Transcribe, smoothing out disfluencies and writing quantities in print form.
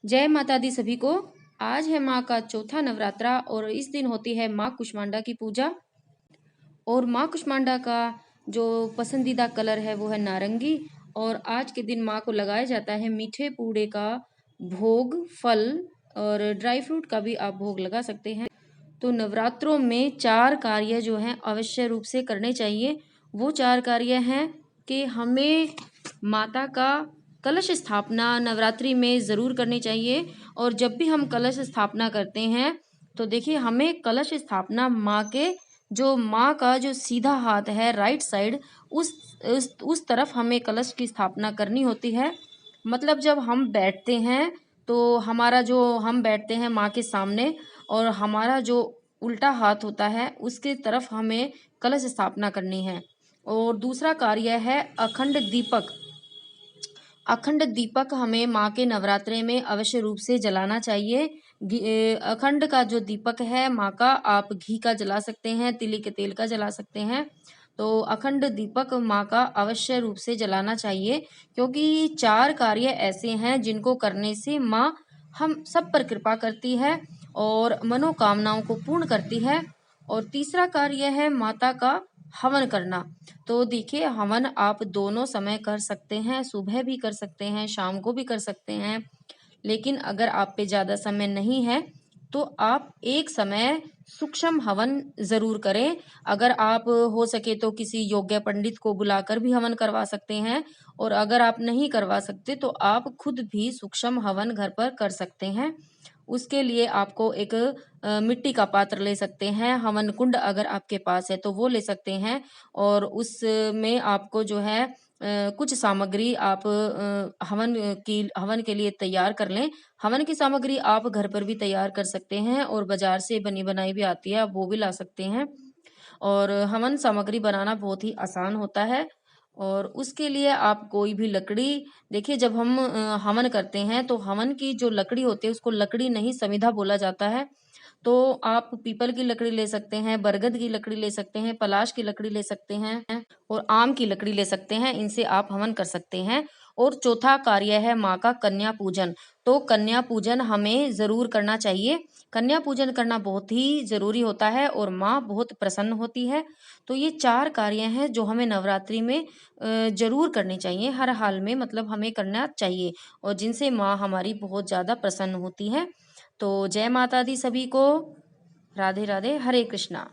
जय माता दी सभी को। आज है माँ का चौथा नवरात्रा और इस दिन होती है माँ कुष्मांडा की पूजा। और माँ कुष्मांडा का जो पसंदीदा कलर है वो है नारंगी। और आज के दिन माँ को लगाया जाता है मीठे पूड़े का भोग, फल और ड्राई फ्रूट का भी आप भोग लगा सकते हैं। तो नवरात्रों में 4 कार्य जो हैं अवश्य रूप से करने चाहिए। वो 4 कार्य हैं कि हमें माता का कलश स्थापना नवरात्रि में ज़रूर करनी चाहिए। और जब भी हम कलश स्थापना करते हैं तो देखिए हमें कलश स्थापना माँ का जो सीधा हाथ है राइट साइड उस तरफ हमें कलश की स्थापना करनी होती है। मतलब जब हम बैठते हैं तो हम बैठते हैं माँ के सामने और हमारा जो उल्टा हाथ होता है उसके तरफ हमें कलश स्थापना करनी है। और दूसरा कार्य है अखंड दीपक। अखंड दीपक हमें माँ के नवरात्रे में अवश्य रूप से जलाना चाहिए। अखंड का जो दीपक है माँ का, आप घी का जला सकते हैं, तिली के तेल का जला सकते हैं। तो अखंड दीपक माँ का अवश्य रूप से जलाना चाहिए, क्योंकि 4 कार्य ऐसे हैं जिनको करने से माँ हम सब पर कृपा करती है और मनोकामनाओं को पूर्ण करती है। और तीसरा कार्य है माता का हवन करना। तो देखिए हवन आप दोनों समय कर सकते हैं, सुबह भी कर सकते हैं, शाम को भी कर सकते हैं। लेकिन अगर आप पे ज़्यादा समय नहीं है तो आप एक समय सूक्ष्म हवन ज़रूर करें। अगर आप हो सके तो किसी योग्य पंडित को बुलाकर भी हवन करवा सकते हैं। और अगर आप नहीं करवा सकते तो आप खुद भी सूक्ष्म हवन घर पर कर सकते हैं। उसके लिए आपको एक मिट्टी का पात्र ले सकते हैं, हवन कुंड अगर आपके पास है तो वो ले सकते हैं। और उसमें आपको जो है कुछ सामग्री आप हवन के लिए तैयार कर लें। हवन की सामग्री आप घर पर भी तैयार कर सकते हैं और बाजार से बनी बनाई भी आती है, आप वो भी ला सकते हैं। और हवन सामग्री बनाना बहुत ही आसान होता है। और उसके लिए आप कोई भी लकड़ी, देखिए जब हम हवन करते हैं तो हवन की जो लकड़ी होती है उसको लकड़ी नहीं समिधा बोला जाता है। तो आप पीपल की लकड़ी ले सकते हैं, बरगद की लकड़ी ले सकते हैं, पलाश की लकड़ी ले सकते हैं और आम की लकड़ी ले सकते हैं। इनसे आप हवन कर सकते हैं। और चौथा कार्य है माँ का कन्या पूजन। तो कन्या पूजन हमें ज़रूर करना चाहिए। कन्या पूजन करना बहुत ही ज़रूरी होता है और माँ बहुत प्रसन्न होती है। तो ये 4 कार्य हैं जो हमें नवरात्रि में ज़रूर करने चाहिए, हर हाल में मतलब हमें करना चाहिए और जिनसे माँ हमारी बहुत ज़्यादा प्रसन्न होती है। तो जय माता दी सभी को। राधे राधे, हरे कृष्णा।